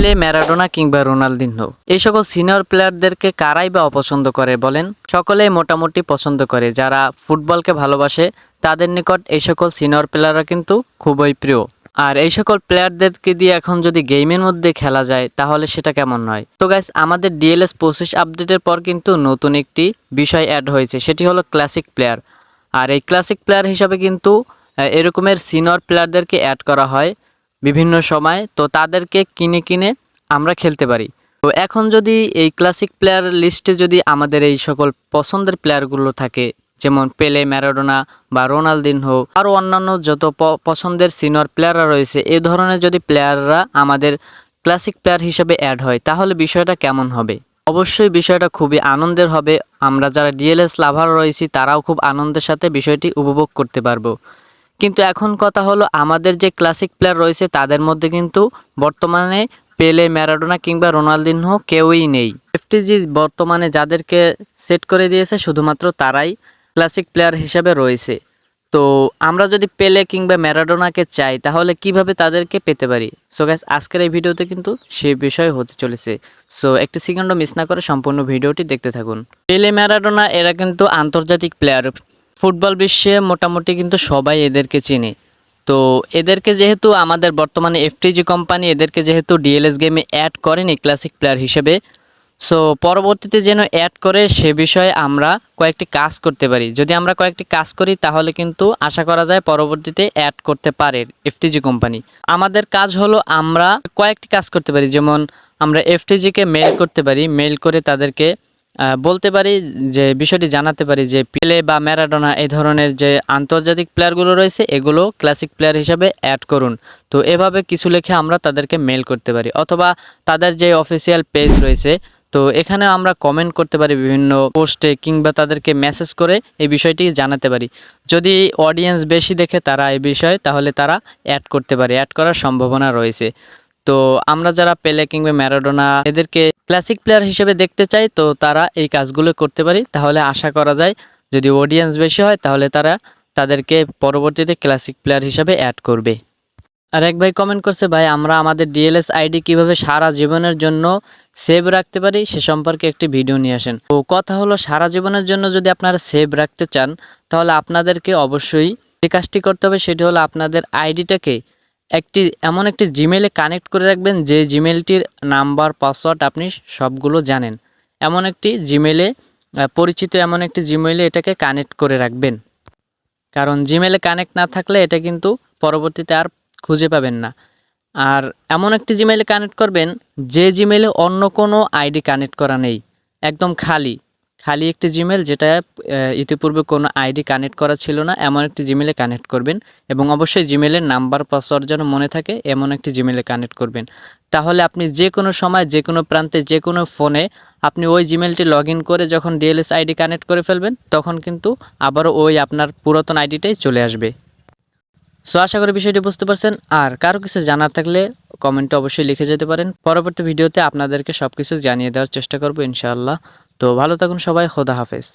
পেলে, ম্যারাডোনা কিংবা রোনালদিনহো এই সকল সিনিয়র প্লেয়ারদেরকে কারাই বা অপছন্দ করে বলেন? সকলেই মোটামুটি পছন্দ করে। যারা ফুটবলকে ভালোবাসে তাদের নিকট এই সকল সিনিয়র প্লেয়াররা কিন্তু খুবই প্রিয়। আর এই সকল প্লেয়ারদেরকে দিয়ে এখন যদি গেমের মধ্যে খেলা যায় তাহলে সেটা কেমন হয়? তো গাইস, আমাদের ডিএলএস 25 আপডেটের পর কিন্তু নতুন একটি বিষয় অ্যাড হয়েছে, সেটি হলো ক্লাসিক প্লেয়ার। আর এই ক্লাসিক প্লেয়ার হিসাবে কিন্তু এরকমের সিনিয়র প্লেয়ারদেরকে অ্যাড করা হয় বিভিন্ন সময়, তো তাদেরকে কিনে কিনে আমরা খেলতে পারি। তো এখন যদি এই ক্লাসিক প্লেয়ার লিস্টে যদি আমাদের এই সকল পছন্দের প্লেয়ারগুলো থাকে, যেমন পেলে, ম্যারাডোনা বা রোনালদিনহো, আরও অন্যান্য যত পছন্দের সিনিয়র প্লেয়াররা রয়েছে, এই ধরনের যদি প্লেয়াররা আমাদের ক্লাসিক প্লেয়ার হিসেবে অ্যাড হয় তাহলে বিষয়টা কেমন হবে? অবশ্যই বিষয়টা খুবই আনন্দের হবে। আমরা যারা ডিএলএস লাভার রয়েছি তারাও খুব আনন্দের সাথে বিষয়টি উপভোগ করতে পারবো। কিন্তু এখন কথা হলো, আমাদের যে ক্লাসিক প্লেয়ার রয়েছে তাদের মধ্যে কিন্তু বর্তমানে পেলে, ম্যারাডোনা কিংবা রোনালদিনহো কেউই নেই। এফটিজি বর্তমানে যাদেরকে সেট করে দিয়েছে শুধুমাত্র তারাই ক্লাসিক প্লেয়ার হিসেবে রয়েছে। তো আমরা যদি পেলে কিংবা ম্যারাডোনাকে চাই তাহলে কিভাবে তাদেরকে পেতে পারি? সো গাইস, আজকের এই ভিডিওতে কিন্তু সেই বিষয় হতে চলেছে। সো একটি সেকেন্ডও মিস না করে সম্পূর্ণ ভিডিওটি দেখতে থাকুন। পেলে, ম্যারাডোনা এরা কিন্তু আন্তর্জাতিক প্লেয়ার। ফুটবল বিশ্বে মোটামুটি কিন্তু সবাই এদেরকে চেনে। তো এদেরকে যেহেতু আমাদের বর্তমানে এফটিজি কোম্পানি এদেরকে যেহেতু ডিএলএস গেমে অ্যাড করেনি ক্লাসিক প্লেয়ার হিসেবে, সো পরবর্তীতে যেন অ্যাড করে সে বিষয়ে আমরা কয়েকটি কাজ করতে পারি। যদি আমরা কয়েকটি কাজ করি তাহলে কিন্তু আশা করা যায় পরবর্তীতে অ্যাড করতে পারে এফটিজি কোম্পানি। আমাদের কাজ হলো আমরা কয়েকটি কাজ করতে পারি, যেমন আমরা এফটিজিকে মেল করতে পারি। মেল করে তাদেরকে বলতে পারি, যে বিষয়টি জানাতে পারি যে পেলে বা ম্যারাডোনা এই ধরনের যে আন্তর্জাতিক প্লেয়ারগুলো রয়েছে এগুলো ক্লাসিক প্লেয়ার হিসাবে অ্যাড করুন। তো এভাবে কিছু লিখে আমরা তাদেরকে মেল করতে পারি, অথবা তাদের যে অফিসিয়াল পেজ রয়েছে তো এখানে আমরা কমেন্ট করতে পারি বিভিন্ন পোস্টে, কিংবা তাদেরকে মেসেজ করে এই বিষয়টি জানাতে পারি। যদি অডিয়েন্স বেশি দেখে তারা এই বিষয়ে, তাহলে তারা অ্যাড করতে পারে, অ্যাড করার সম্ভাবনা রয়েছে। তো আমরা যারা পেলে কিংবা ম্যারাডোনা এদেরকে ক্লাসিক প্লেয়ার হিসেবে দেখতে চাই তো তারা এই কাজগুলো করতে পারি। তাহলে আশা করা যায় যদি অডিয়েন্স বেশি হয় তাহলে তারা তাদেরকে পরবর্তীতে ক্লাসিক প্লেয়ার হিসেবে অ্যাড করবে। আর এক ভাই কমেন্ট করছে, ভাই আমরা আমাদের ডিএলএস আইডি কিভাবে সারা জীবনের জন্য সেভ রাখতে পারি সে সম্পর্কে একটি ভিডিও নিয়ে আসেন। তো কথা হলো, সারা জীবনের জন্য যদি আপনারা সেভ রাখতে চান তাহলে আপনাদেরকে অবশ্যই যে কাজটি করতে হবে সেটি হলো আপনাদের আইডিটাকে এমন একটি জিমেলে কানেক্ট করে রাখবেন যে জিমেলটির নাম্বার, পাসওয়ার্ড আপনি সবগুলো জানেন। এমন একটি জিমেলে পরিচিত এমন একটি জিমেলে এটাকে কানেক্ট করে রাখবেন। কারণ জিমেলে কানেক্ট না থাকলে এটা কিন্তু পরবর্তীতে আর খুঁজে পাবেন না। আর এমন একটি জিমেলে কানেক্ট করবেন যে জিমেলে অন্য কোনো আইডি কানেক্ট করা নেই, একদম খালি একটি জিমেল, যেটা ইতিপূর্বে কোনো আইডি কানেক্ট করা ছিল না, এমন একটি জিমেলে কানেক্ট করবেন। এবং অবশ্যই জিমেলের নাম্বার, পাসওয়ার্ড যেন মনে থাকে এমন একটি জিমেলে কানেক্ট করবেন। তাহলে আপনি যে কোনো সময়, যে কোনো প্রান্তে, যে কোনো ফোনে আপনি ওই জিমেলটি লগ ইন করে যখন ডিএলএস আইডি কানেক্ট করে ফেলবেন তখন কিন্তু আবারও ওই আপনার পুরাতন আইডিটাই চলে আসবে। সো আশা করি বিষয়টি বুঝতে পারছেন। আর কারো কিছু জানার থাকলে কমেন্টে অবশ্যই লিখে যেতে পারেন। পরবর্তী ভিডিওতে আপনাদেরকে সবকিছু জানিয়ে দেওয়ার চেষ্টা করব ইনশাআল্লাহ। তো ভালো থাকুন সবাই, খোদা হাফেজ।